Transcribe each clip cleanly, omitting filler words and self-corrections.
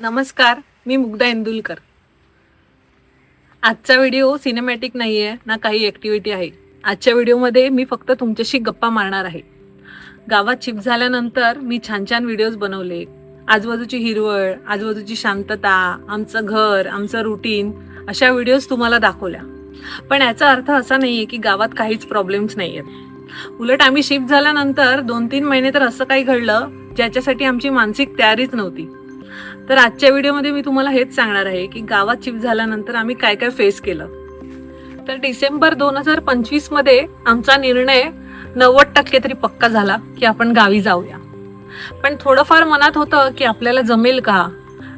नमस्कार, मी मुग्धा इंदुलकर. आजचा video cinematic नाही आहे ना काही ॲक्टिव्हिटी आहे. आजच्या व्हिडिओमध्ये मी फक्त तुमच्याशी गप्पा मारणार आहे. गावात शिफ्ट झाल्यानंतर मी छान छान व्हिडिओज बनवले. आजूबाजूची हिरवळ, आजूबाजूची शांतता, आमचं घर, आमचं रुटीन अशा व्हिडिओज तुम्हाला दाखवल्या. पण याचा अर्थ असा नाही आहे की गावात काहीच प्रॉब्लेम्स नाही आहेत. उलट आम्ही शिफ्ट झाल्यानंतर 2-3 महिने तर असं काही घडलं ज्याच्यासाठी आमची मानसिक तयारीच नव्हती. तर आजच्या व्हिडिओमध्ये मी तुम्हाला हेच सांगणार आहे की गावात शिफ्ट झाल्यानंतर आम्ही काय काय फेस केलं. तर डिसेंबर 2025 मध्ये आमचा निर्णय 90% तरी पक्का झाला की आपण गावी जाऊया. पण थोडंफार मनात होतं की आपल्याला जमेल का,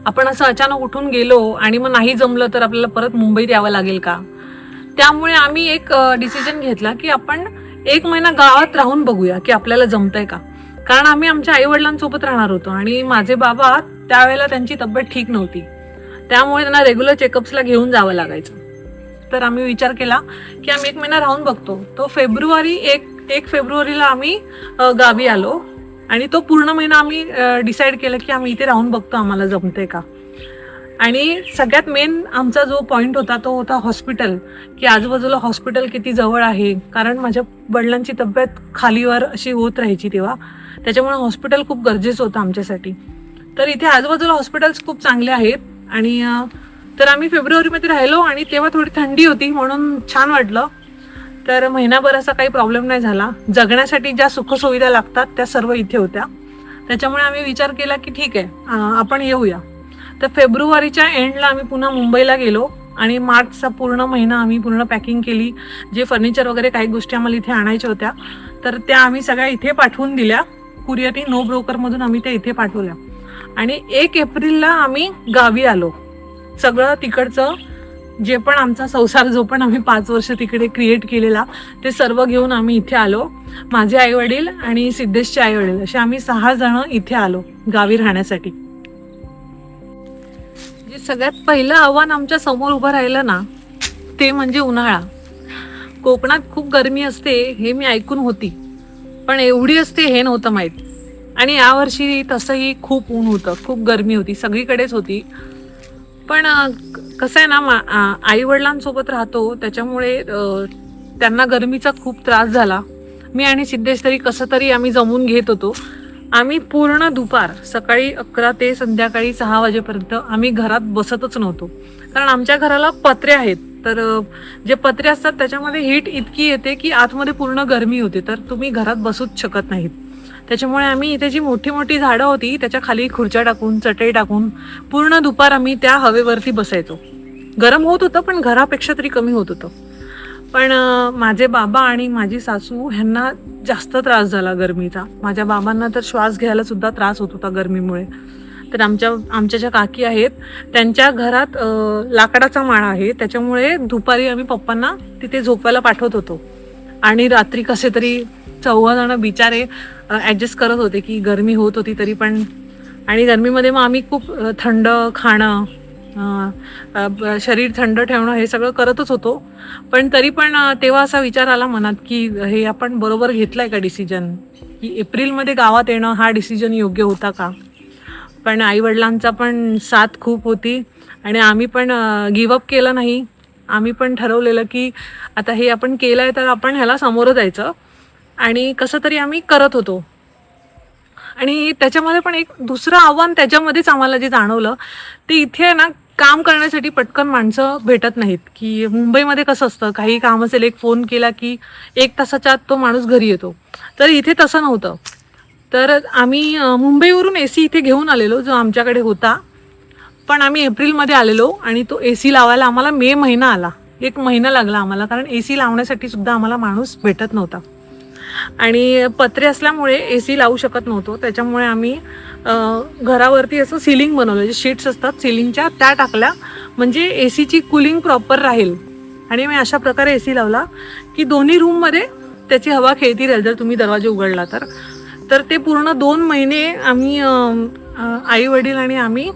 आपण असं अचानक उठून गेलो आणि मग नाही जमलं तर आपल्याला परत मुंबईत यावं लागेल का. त्यामुळे आम्ही एक डिसिजन घेतला की आपण 1 महिना गावात राहून बघूया की आपल्याला जमतंय का. कारण आम्ही आमच्या आई वडिलांसोबत राहणार होतो आणि माझे बाबा त्यावेळेला त्यांची तब्येत ठीक नव्हती, त्यामुळे त्यांना रेग्युलर चेकअप्सला घेऊन जावं लागायचं. तर आम्ही विचार केला की आम्ही 1 महिना राहून बघतो. तो एक फेब्रुवारीला आम्ही गावी आलो आणि तो पूर्ण महिना आम्ही डिसाईड केलं की आम्ही इथे राहून बघतो आम्हाला जमते का. आणि सगळ्यात मेन आमचा जो पॉईंट होता तो होता हॉस्पिटल, की आजूबाजूला हॉस्पिटल किती जवळ आहे. कारण माझ्या वडिलांची तब्येत खालीवर अशी होत राहायची तेव्हा, त्याच्यामुळे हॉस्पिटल खूप गरजेचं होतं आमच्यासाठी. तर इथे आजूबाजूला हॉस्पिटल्स खूप चांगले आहेत. आणि तर आम्ही फेब्रुवारीमध्ये राहिलो आणि तेव्हा थोडी थंडी होती म्हणून छान वाटलं. तर महिनाभर असा काही प्रॉब्लेम नाही झाला. जगण्यासाठी ज्या सुखसुविधा लागतात त्या सर्व इथे होत्या. त्याच्यामुळे आम्ही विचार केला की ठीक आहे आपण येऊया. तर फेब्रुवारीच्या एंडला आम्ही पुन्हा मुंबईला गेलो आणि मार्चचा पूर्ण महिना आम्ही पूर्ण पॅकिंग केली. जे फर्निचर वगैरे काही गोष्टी आम्हाला इथे आणायच्या होत्या तर त्या आम्ही सगळ्या इथे पाठवून दिल्या. कुरिअरनी नो ब्रोकरमधून आम्ही त्या इथे पाठवल्या आणि 1 एप्रिलला आम्ही गावी आलो. सगळं तिकडचं जे पण आमचा संसार जो पण आम्ही 5 वर्ष तिकडे क्रिएट केलेला ते सर्व घेऊन आम्ही इथे आलो. माझे आईवडील आणि सिद्धेशचे आईवडील असे आम्ही 6 जण इथे आलो गावी राहण्यासाठी. जे सगळ्यात पहिलं आव्हान आमच्या समोर उभं राहिलं ना ते म्हणजे उन्हाळा. कोकणात खूप गरमी असते हे मी ऐकून होती, पण एवढी असते हे नव्हतं माहीत. आणि यावर्षी तसंही खूप ऊन होतं, खूप गरमी होती, सगळीकडेच होती. पण कसं आहे ना, आई वडिलांसोबत राहतो त्याच्यामुळे त्यांना गरमीचा खूप त्रास झाला. मी आणि सिद्धेश तरी कसं तरी आम्ही जमून घेत होतो. आम्ही पूर्ण दुपार सकाळी 11 ते संध्याकाळी 6 वाजेपर्यंत आम्ही घरात बसतच नव्हतो. कारण आमच्या घराला पत्रे आहेत. तर जे पत्रे असतात त्याच्यामध्ये हीट इतकी येते की आतमध्ये पूर्ण गरमी होते, तर तुम्ही घरात बसूच शकत नाहीत. त्याच्यामुळे आम्ही इथे जी मोठी मोठी झाडं होती त्याच्या खाली खुर्च्या टाकून चटई टाकून पूर्ण दुपार आम्ही त्या हवेवरती बसायचो. गरम होत होतं पण घरापेक्षा तरी कमी होत होतं. पण माझे बाबा आणि माझी सासू ह्यांना जास्त त्रास झाला गरमीचा. माझ्या बाबांना तर श्वास घ्यायला सुद्धा त्रास होत होता गरमीमुळे. तर आमच्या ज्या काकी आहेत त्यांच्या घरात लाकडाचा माळा आहे, त्याच्यामुळे दुपारी आम्ही पप्पांना तिथे झोपायला पाठवत होतो. आणि रात्री कसे तरी 14 जण बिचारे ॲडजस्ट करत होते की गरमी होत होती तरी पण. आणि गरमीमध्ये मग आम्ही खूप थंड खाणं, शरीर थंड ठेवणं हे सगळं करतच होतो. पण तरी पण तेव्हा असा विचार आला मनात की हे आपण बरोबर घेतलाय का डिसिजन, की एप्रिलमध्ये गावात येणं हा डिसिजन योग्य होता का. पण आईवडिलांचा पण साथ खूप होती आणि आम्ही पण गिवअप केलं नाही. आम्ही पण ठरवलेलं की आता हे आपण केलं आहे तर आपण ह्याला सामोरं जायचं. आणि कसं तरी आम्ही करत होतो. आणि त्याच्यामध्ये पण एक दुसरं आव्हान त्याच्यामध्येच आम्हाला जे जाणवलं ते इथे ना काम करण्यासाठी पटकन माणसं भेटत नाहीत. की मुंबईमध्ये कसं असतं, काही काम असेल एक फोन केला की 1 तासाच्या आत तो माणूस घरी येतो. तर इथे तसं नव्हतं. तर आम्ही मुंबईवरून AC इथे घेऊन आलेलो जो आमच्याकडे होता. पण आम्ही एप्रिलमध्ये आलेलो आणि तो AC लावायला आम्हाला मे महिना आला. 1 महिना लागला आम्हाला, कारण AC लावण्यासाठी सुद्धा आम्हाला माणूस भेटत नव्हता. आणि पत्रे असल्यामुळे AC लावू शकत नव्हतो. त्याच्यामुळे आम्ही घरावरती असं सिलिंग बनवलं, जे शीट्स असतात सिलिंगच्या त्या टाकल्या, म्हणजे ACची कूलिंग प्रॉपर राहील. आणि मी अशा प्रकारे AC लावला की दोन्ही रूममध्ये त्याची हवा खेळती राहील जर तुम्ही दरवाजे उघडला तर. तर ते पूर्ण 2 महिने आम्ही आई वडील आणि आम्ही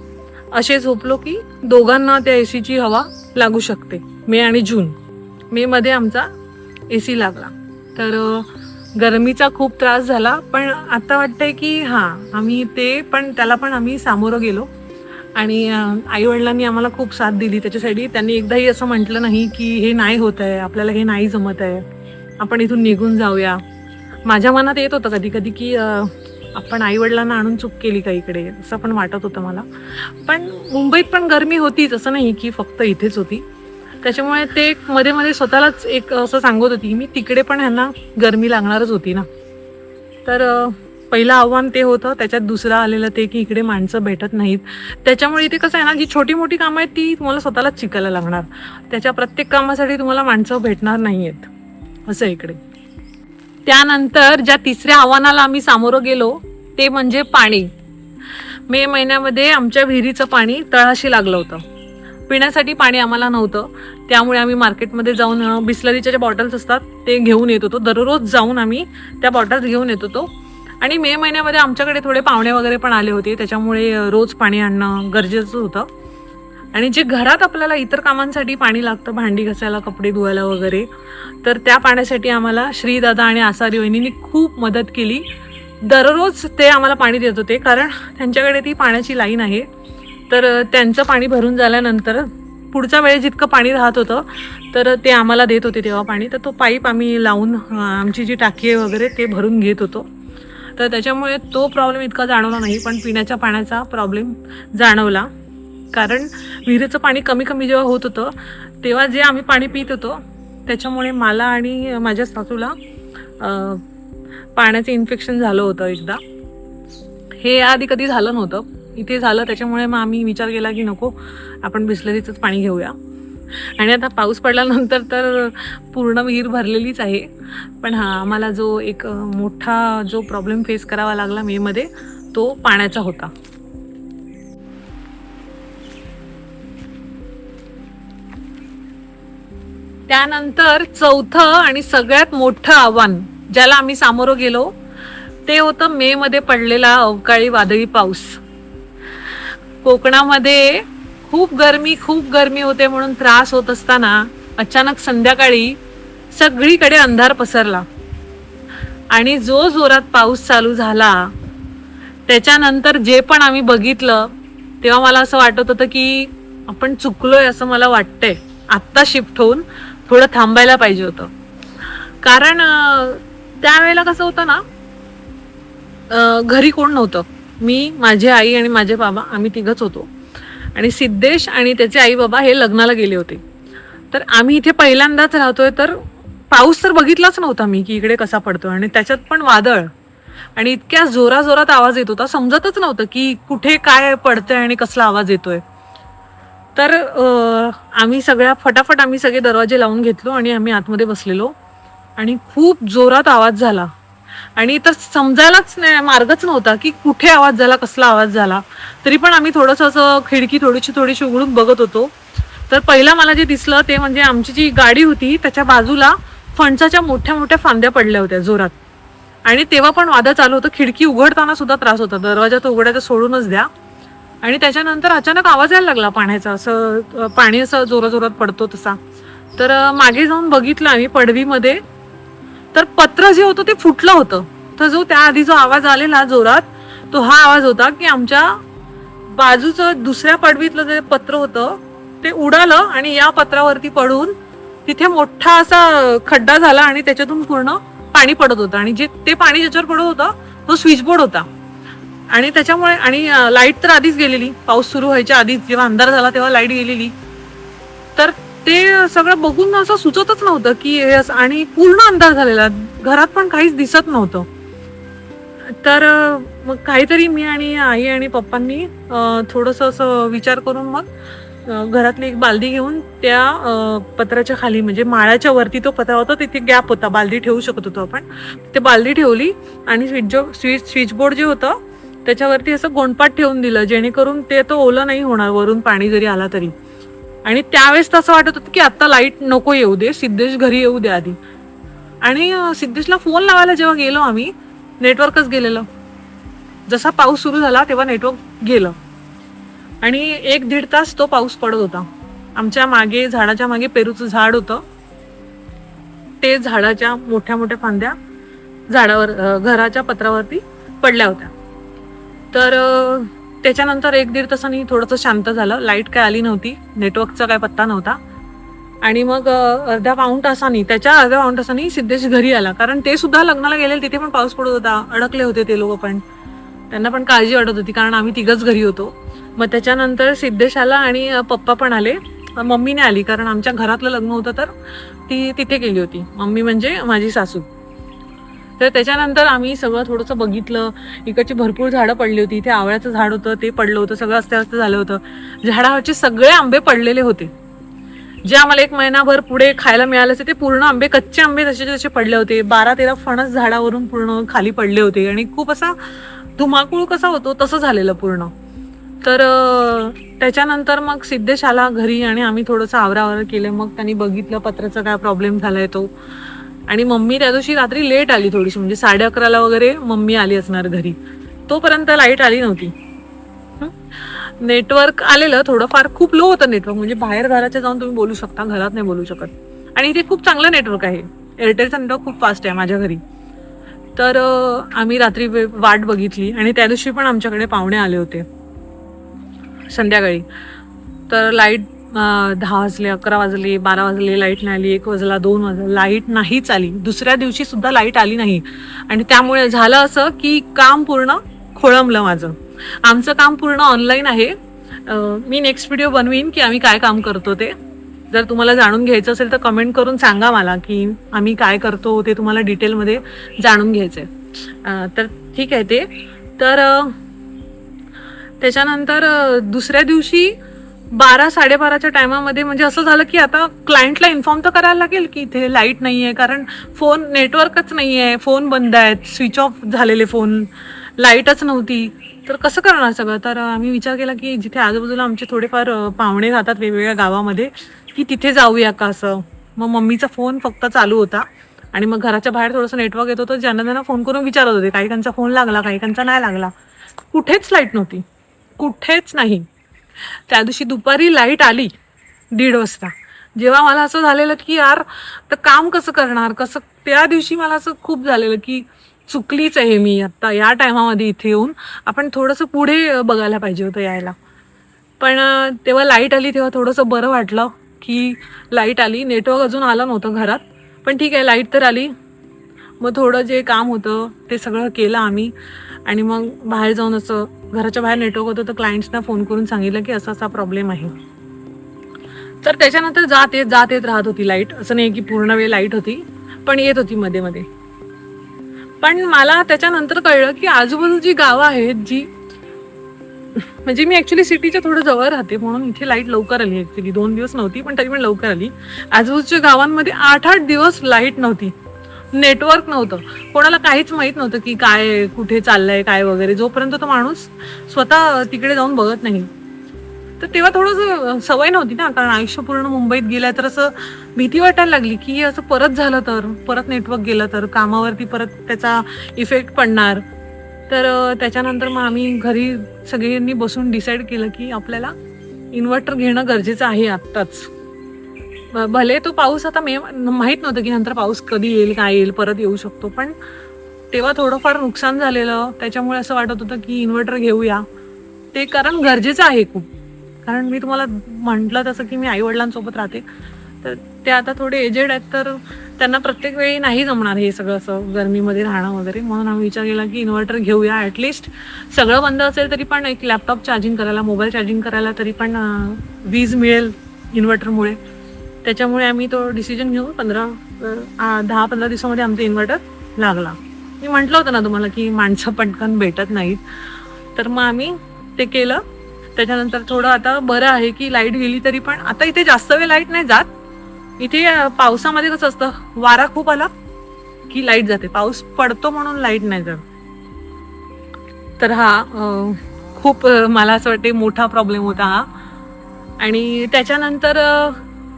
असे झोपलो की दोघांना त्या ACची हवा लागू शकते. मे आणि जून, मेमध्ये आमचा AC लागला. तर गरमीचा खूप त्रास झाला. पण आता वाटतंय की आम्ही त्याला पण आम्ही सामोरं गेलो आणि आईवडिलांनी आम्हाला खूप साथ दिली त्याच्यासाठी. त्यांनी एकदाही असं म्हटलं नाही की हे नाही होत आहे, आपल्याला हे नाही जमत आहे, आपण इथून निघून जाऊया. माझ्या मनात येत होतं कधी कधी की आपण आईवडिलांना आणून चूक केली का इकडे, असं पण वाटत होतं मला. पण मुंबईत पण गरमी होतीच, असं नाही की फक्त इथेच होती. त्याच्यामुळे ते मध्ये मध्ये स्वतःलाच एक असं सांगत होती मी, तिकडे पण ह्यांना गरमी लागणारच होती ना. तर पहिलं आव्हान ते होतं. त्याच्यात दुसरं आलेलं ते की इकडे माणसं भेटत नाहीत. त्याच्यामुळे इथे कसं आहे ना, जी छोटी मोठी कामं आहेत ती तुम्हाला स्वतःलाच शिकायला लागणार. त्याच्या प्रत्येक कामासाठी तुम्हाला माणसं भेटणार नाही आहेत, असं इकडे. त्यानंतर ज्या तिसऱ्या आव्हानाला आम्ही सामोरं गेलो ते म्हणजे पाणी. मे महिन्यामध्ये आमच्या विहिरीचं पाणी तळाशी लागलं होतं. पिण्यासाठी पाणी आम्हाला नव्हतं. त्यामुळे आम्ही मार्केटमध्ये जाऊन बिस्लरीच्या ज्या बॉटल्स असतात ते घेऊन येत होतो. दररोज जाऊन आम्ही त्या बॉटल्स घेऊन येत होतो. आणि मे महिन्यामध्ये आमच्याकडे थोडे पाहुणे वगैरे पण आले होते, त्याच्यामुळे रोज पाणी आणणं गरजेचं होतं. आणि जे घरात आपल्याला इतर कामांसाठी पाणी लागतं, भांडी घासायला, कपडे धुवायला वगैरे, तर त्या पाण्यासाठी आम्हाला श्रीदादा आणि आसारी वहिनींनी खूप मदत केली. दररोज ते आम्हाला पाणी देत होते, कारण त्यांच्याकडे ती पाण्याची लाईन आहे. तर त्यांचं पाणी भरून झाल्यानंतर पुढच्या वेळेस जितकं पाणी राहत होतं तर ते आम्हाला देत होते तेव्हा पाणी. तर तो पाईप आम्ही लावून आमची जी टाकी आहे वगैरे ते भरून घेत होतो. तर त्याच्यामुळे तो प्रॉब्लेम इतका जाणवला नाही, पण पिण्याच्या पाण्याचा प्रॉब्लेम जाणवला. कारण विहिरीचं पाणी कमी कमी जेव्हा होत होतं तेव्हा जे आम्ही पाणी पित होतो त्याच्यामुळे मला आणि माझ्या सासूला पाण्याचं इन्फेक्शन झालं होतं एकदा. हे आधी कधी झालं नव्हतं, इथे झालं. त्याच्यामुळे मग आम्ही विचार केला की नको, आपण बिस्लरीचंच पाणी घेऊया. आणि आता पाऊस पडल्यानंतर तर पूर्ण विहीर भरलेलीच आहे. पण आम्हाला जो एक मोठा जो प्रॉब्लेम फेस करावा लागला मेमध्ये तो पाण्याचा होता. त्यानंतर चौथं आणि सगळ्यात मोठं आव्हान ज्याला आम्ही सामोरं गेलो ते होतं मे मध्ये पडलेला अवकाळी वादळी पाऊस. कोकणामध्ये खूप गरमी होते म्हणून त्रास होत असताना अचानक संध्याकाळी सगळीकडे अंधार पसरला आणि जो जोरात पाऊस चालू झाला त्याच्यानंतर जे पण आम्ही बघितलं तेव्हा मला असं वाटत होतं की आपण चुकलोय असं मला वाटतंय. आत्ता शिफ्ट होऊन थोडं थांबायला पाहिजे होतं. कारण त्यावेळेला कसं होतं ना, घरी कोण नव्हतं. मी, माझी आई आणि माझे बाबा, आम्ही तिघच होतो. आणि सिद्धेश आणि त्याचे आई बाबा हे लग्नाला गेले होते. तर आम्ही इथे पहिल्यांदाच राहतोय. तर पाऊस तर बघितलाच नव्हता मी की इकडे कसा पडतोय, आणि त्याच्यात पण वादळ, आणि इतक्या जोरात आवाज येत होता, समजतच नव्हतं की कुठे काय पडतंय आणि कसला आवाज येतोय. तर आम्ही फटाफट आम्ही सगळे दरवाजे लावून घेतलो आणि आम्ही आतमध्ये बसलेलो. आणि खूप जोरात आवाज झाला आणि तर समजायलाच नाही, मार्गच नव्हता की कुठे आवाज झाला, कसला आवाज झाला. तरी पण आम्ही थोडंसं असं खिडकी थोडीशी उघडून बघत होतो. तर पहिला मला जे दिसलं ते म्हणजे आमची जी गाडी होती त्याच्या बाजूला फणसाच्या मोठ्या फांद्या पडल्या होत्या जोरात. आणि तेव्हा पण वादळ चालू होतं. खिडकी उघडताना सुद्धा त्रास होता, दरवाजा तो उघडायचा सोडूनच द्या. आणि त्याच्यानंतर अचानक आवाज यायला लागला पाण्याचा, असं पाणी असं जोरात पडतो तसा. तर मागे जाऊन बघितलं आम्ही पडवीमध्ये, तर पत्र जे होतं ते फुटलं होतं. तर जो त्याआधी जो आवाज आलेला जोरात तो हा आवाज होता की आमच्या बाजूचं दुसऱ्या पडवीतलं जे पत्र होतं ते उडालं आणि या पत्रावरती पडून तिथे मोठा असा खड्डा झाला आणि त्याच्यातून पूर्ण पाणी पडत होतं. आणि जे ते पाणी ज्याच्यावर पडत होतं तो स्विचबोर्ड होता. आणि त्याच्यामुळे, आणि लाईट तर आधीच गेलेली, पाऊस सुरू व्हायच्या आधीच जेव्हा अंधार झाला तेव्हा लाईट गेलेली. तर ते सगळं बघून असं सुचतच नव्हतं की, आणि पूर्ण अंधार झालेला, घरात पण काहीच दिसत नव्हतं. तर मग काहीतरी मी आणि आई आणि पप्पांनी थोडंसं असं विचार करून मग घरातली एक बालदी घेऊन त्या पत्राच्या खाली, म्हणजे माळ्याच्या वरती तो पत्रा होता, तिथे गॅप होता, बालदी ठेवू शकत होतो आपण. ते बालदी ठेवली आणि स्विचबोर्ड जे होतं त्याच्यावरती असं गोंडपाट ठेवून दिलं, जेणेकरून ते तो ओलं नाही होणार वरून पाणी जरी आला तरी. आणि त्यावेळेस तसं वाटत होतं की आता लाईट नको येऊ दे, सिद्धेश घरी येऊ दे आधी. आणि सिद्धेशला फोन लावायला जेव्हा गेलो आम्ही, नेटवर्कच गेलेलं. जसा पाऊस सुरू झाला तेव्हा नेटवर्क गेलं आणि 1-1.5 तास तो पाऊस पडत होता. आमच्या मागे, झाडाच्या मागे पेरूचं झाड होतं, ते झाडाच्या मोठ्या फांद्या झाडावर, घराच्या पत्रावरती पडल्या होत्या. तर त्याच्यानंतर 1-1.5 तासांनी थोडंसं शांत झालं, लाईट काय आली नव्हती, नेटवर्कचा काय पत्ता नव्हता. आणि मग अर्ध्या पाऊण तासांनी सिद्धेश घरी आला, कारण ते सुद्धा लग्नाला गेले, तिथे पण पाऊस पडत होता, अडकले होते ते लोक पण, त्यांना पण काळजी वाटत होती कारण आम्ही तिघच घरी होतो. मग त्याच्यानंतर सिद्धेश आला आणि पप्पा पण आले, मम्मीने आली कारण आमच्या घरातलं लग्न होतं तर ती तिथे गेली होती, मम्मी म्हणजे माझी सासू. तर त्याच्यानंतर आम्ही सगळं थोडंसं बघितलं, इकडची भरपूर झाडं पडली होती, इथे आवळ्याचं झाड होतं ते पडलं होतं, सगळं अस्ताव्यस्त झालं होतं, झाडावरचे सगळे आंबे पडलेले होते. जे आम्हाला 1 महिनाभर पुढे खायला मिळाले ते पूर्ण आंबे, कच्चे आंबे तसे पडले होते. 12-13 फणस झाडावरून पूर्ण खाली पडले होते आणि खूप असा धुमाकूळ कसा होतो तसं झालेलं पूर्ण. तर त्याच्यानंतर मग सिद्धेश आला घरी आणि आम्ही थोडंसं आवरावर केलं. मग त्यांनी बघितलं पत्राचा काय प्रॉब्लेम झालाय तो. आणि मम्मी त्या दिवशी रात्री लेट आली थोडीशी, म्हणजे 11:30 वगैरे मम्मी आली असणार घरी, तोपर्यंत लाईट आली नव्हती. नेटवर्क आलेलं थोडंफार, खूप लो होतं नेटवर्क, म्हणजे बाहेर घराच्या जाऊन तुम्ही बोलू शकता, घरात नाही बोलू शकत. आणि इथे खूप चांगलं नेटवर्क आहे, एअरटेलचं नेटवर्क खूप फास्ट आहे माझ्या घरी. तर आम्ही रात्री वाट बघितली आणि त्या दिवशी पण आमच्याकडे पाहुणे आले होते संध्याकाळी. तर लाईट 10 वाजले, 11 वाजले, 12 वाजले, लाईट नाही आली, 1 वाजला, 2 वाजला, लाईट नाहीच आली. दुसऱ्या दिवशी सुद्धा लाईट आली नाही. आणि त्यामुळे झालं असं की काम पूर्ण खोळंबलं माझं. आमचं काम पूर्ण ऑनलाईन आहे. मी नेक्स्ट व्हिडिओ बनवीन की आम्ही काय काम करतो ते. जर तुम्हाला जाणून घ्यायचं असेल तर कमेंट करून सांगा मला की आम्ही काय करतो ते तुम्हाला डिटेलमध्ये जाणून घ्यायचं आहे. तर ठीक आहे ते. तर त्याच्यानंतर दुसऱ्या दिवशी 12-12:30च्या टायमामध्ये म्हणजे असं झालं की आता क्लायंटला इन्फॉर्म तर करायला लागेल की इथे लाईट नाही आहे, कारण फोन नेटवर्कच नाही आहे, फोन बंद आहेत, स्विच ऑफ झालेले फोन, लाईटच नव्हती. तर कसं करणार सगळं. तर आम्ही विचार केला की जिथे आजूबाजूला आमचे थोडेफार पाहुणे राहतात वेगवेगळ्या गावामध्ये, की तिथे जाऊया का असं. मग मम्मीचा फोन फक्त चालू होता आणि मग घराच्या बाहेर थोडंसं नेटवर्क येत होतं, ज्यांना त्यांना फोन करून विचारत होते, काही काहींचा फोन लागला, काही काहींचा नाही लागला. कुठेच लाईट नव्हती, कुठेच नाही. त्या दिवशी दुपारी लाईट आली 1:30 वाजता, जेव्हा मला असं झालेलं की यार तर काम कसं करणार, कसं. त्या दिवशी मला असं खूप झालेलं की चुकलीच आहे मी आत्ता या टायमामध्ये इथे येऊन, आपण थोडंसं पुढे बघायला पाहिजे होतं यायला. पण तेव्हा लाईट आली तेव्हा थोडंसं बरं वाटलं की लाईट आली. नेटवर्क अजून आलं नव्हतं घरात, पण ठीक आहे लाईट तर आली. मग थोडं जे काम होतं ते सगळं केलं आम्ही. आणि मग बाहेर जाऊन असं घराच्या बाहेर नेटवर्क होतं तर क्लायंट्सना फोन करून सांगितलं की असा असा प्रॉब्लेम आहे. तर त्याच्यानंतर जात येत राहत होती लाईट, असं नाही की पूर्ण वेळ लाईट होती, पण येत होती मध्ये मध्ये. पण मला त्याच्यानंतर कळलं की आजूबाजूची गावं आहेत जी, म्हणजे मी ॲक्च्युली सिटीच्या थोडं जवळ राहते म्हणून इथे लाईट लवकर आली. ॲक्च्युली 2 दिवस नव्हती पण तरी पण लवकर आली. आजूबाजूच्या गावांमध्ये 8-8 दिवस लाईट नव्हती, नेटवर्क नव्हतं, कोणाला काहीच माहीत नव्हतं की काय कुठे चाललंय काय वगैरे, जोपर्यंत तो माणूस स्वतः तिकडे जाऊन बघत नाही. तर तेव्हा थोडंसं सवय नव्हती ना, कारण आयुष्य पूर्ण मुंबईत गेलं तर असं भीती वाटायला लागली की असं परत झालं तर, परत नेटवर्क गेलं तर कामावरती परत त्याचा इफेक्ट पडणार. तर त्याच्यानंतर मग आम्ही घरी सगळ्यांनी बसून डिसाईड केलं की आपल्याला इन्व्हर्टर घेणं गरजेचं आहे आत्ताच. भले तो पाऊस आता माहीत नव्हतं की नंतर पाऊस कधी येईल काय येईल, परत येऊ शकतो, पण तेव्हा थोडंफार नुकसान झालेलं, त्याच्यामुळे असं वाटत होतं की इन्व्हर्टर घेऊया ते, कारण गरजेचं आहे खूप. कारण मी तुम्हाला म्हटलं तसं की मी आईवडिलांसोबत राहते, तर ते आता थोडे एजेड आहेत, तर त्यांना प्रत्येक वेळी नाही जमणार हे सगळं असं गरमीमध्ये राहणं वगैरे. म्हणून आम्ही विचार केला की इन्व्हर्टर घेऊया, ॲटलिस्ट सगळं बंद असेल तरी पण एक लॅपटॉप चार्जिंग करायला, मोबाईल चार्जिंग करायला तरी पण वीज मिळेल इन्व्हर्टरमुळे. त्याच्यामुळे आम्ही तो डिसिजन घेऊन 10-15 दिवसामध्ये आमचा इन्व्हर्टर लागला. मी म्हटलं होतं ना तुम्हाला की माणसं पटकन भेटत नाहीत, तर मग आम्ही ते केलं. त्याच्यानंतर थोडं आता बरं आहे की लाईट गेली तरी पण आता इथे जास्त वेळ लाईट नाही जात. इथे पावसामध्ये कसं असतं, वारा खूप आला की लाईट जाते, पाऊस पडतो म्हणून लाईट नाही जात. तर हा खूप मला असं वाटते मोठा प्रॉब्लेम होता हा. आणि त्याच्यानंतर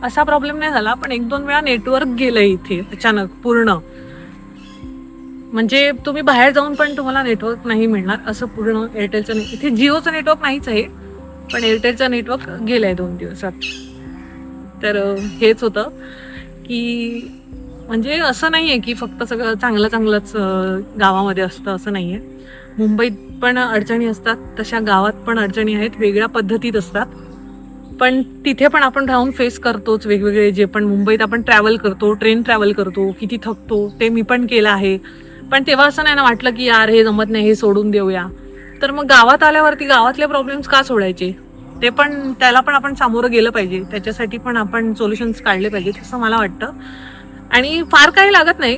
असा प्रॉब्लेम नाही झाला, पण 1-2 वेळा नेटवर्क गेलं इथे अचानक पूर्ण. म्हणजे तुम्ही बाहेर जाऊन पण तुम्हाला नेटवर्क नाही मिळणार असं पूर्ण. एअरटेलचं नाही, इथे जिओचं नेटवर्क नाहीच आहे, पण एअरटेलचं नेटवर्क गेलं आहे 2 दिवसात. तर हेच होतं की म्हणजे असं नाही आहे की फक्त सगळं चांगलंच गावामध्ये असतं, असं नाही आहे. मुंबईत पण अडचणी असतात, तशा गावात पण अडचणी आहेत, वेगळ्या पद्धतीत असतात. पण तिथे पण आपण राहून फेस करतोच वेगवेगळे. जे पण मुंबईत आपण ट्रॅव्हल करतो, ट्रेन ट्रॅव्हल करतो, किती थकतो, ते मी पण केलं आहे. पण तेव्हा असं नाही ना वाटलं की यार हे जमत नाही, हे सोडून देऊया. तर मग गावात आल्यावरती गावातले प्रॉब्लेम्स का सोडायचे? ते पण, त्याला पण आपण सामोरं गेलं पाहिजे, त्याच्यासाठी पण आपण सोल्युशन्स काढले पाहिजेत असं मला वाटतं. आणि फार काही लागत नाही,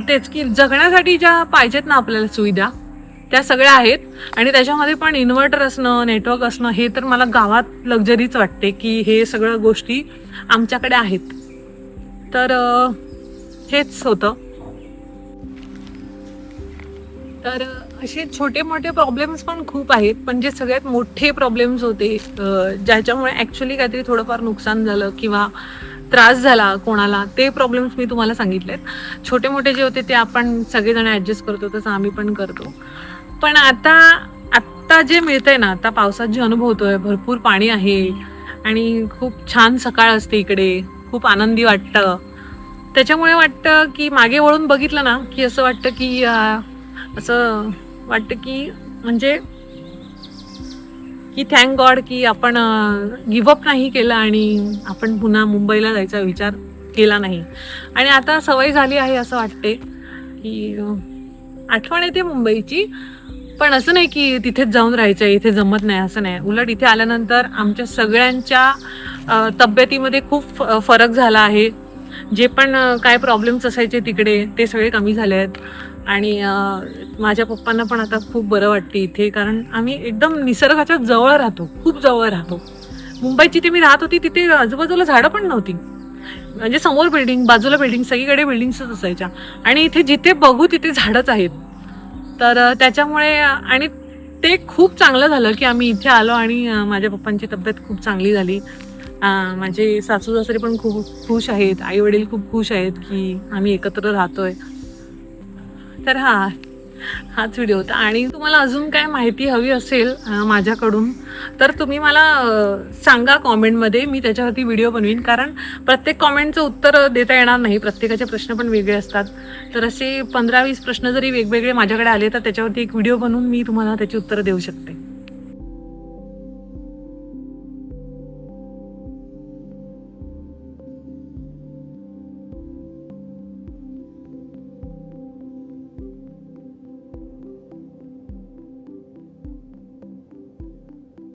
तेच की जगण्यासाठी ज्या पाहिजेत ना आपल्याला सुविधा, त्या सगळ्या आहेत. आणि त्याच्यामध्ये पण इन्व्हर्टर असणं, नेटवर्क असणं, हे तर मला गावात लक्झरीच वाटते की हे सगळ्या गोष्टी आमच्याकडे आहेत. तर हेच होतं. तर असे छोटे मोठे प्रॉब्लेम्स पण खूप आहेत, पण जे सगळ्यात मोठे प्रॉब्लेम्स होते, ज्याच्यामुळे ॲक्च्युली काहीतरी थोडंफार नुकसान झालं किंवा त्रास झाला कोणाला, ते प्रॉब्लेम्स मी तुम्हाला सांगितलेत. छोटे मोठे जे होते ते आपण सगळेजण ॲडजस्ट करतो, तसं आम्ही पण करतो. पण आत्ता जे मिळतंय ना, आता पावसात जे अनुभवतोय, भरपूर पाणी आहे आणि खूप छान सकाळ असते इकडे, खूप आनंदी वाटतं. त्याच्यामुळे वाटतं की मागे वळून बघितलं ना की असं वाटतं की असं वाटतं की म्हणजे की थँक गॉड की आपण गिव्हअप नाही केलं आणि आपण पुन्हा मुंबईला जायचा विचार केला नाही. आणि आता सवय झाली आहे असं वाटते की आठवण येते मुंबईची. पण असं नाही की तिथेच जाऊन राहायचं आहे, इथे जमत नाही, असं नाही. उलट इथे आल्यानंतर आमच्या सगळ्यांच्या तब्येतीमध्ये खूप फरक झाला आहे. जे पण काय प्रॉब्लेम्स असायचे तिकडे, ते सगळे कमी झाले आहेत. आणि माझ्या पप्पांना पण आता खूप बरं वाटते इथे, कारण आम्ही एकदम निसर्गाच्या जवळ राहतो, खूप जवळ राहतो. मुंबईत जिथे मी राहत होती तिथे आजूबाजूला झाडं पण नव्हती, म्हणजे समोर बिल्डिंग, बाजूला बिल्डिंग, सगळीकडे बिल्डिंग्सच असायच्या. आणि इथे जिथे बघू तिथे झाडंच आहेत. तर त्याच्यामुळे आणि ते खूप चांगलं झालं की आम्ही इथे आलो आणि माझ्या पप्पांची तब्येत खूप चांगली झाली. माझे सासू सासरे पण खूप खुश आहेत, आई वडील खूप खुश आहेत की आम्ही एकत्र राहतोय. तर हाच व्हिडिओ होता. आणि तुम्हाला अजून काय माहिती हवी असेल माझ्याकडून, तर तुम्ही मला सांगा कॉमेंटमध्ये, मी त्याच्यावरती व्हिडिओ बनवीन. कारण प्रत्येक कॉमेंटचं उत्तर देता येणार नाही, प्रत्येकाचे प्रश्न पण वेगळे असतात. तर असे 15-20 प्रश्न जरी वेगवेगळे माझ्याकडे आले तर त्याच्यावरती एक व्हिडिओ बनवून मी तुम्हाला त्याची उत्तरं देऊ शकते.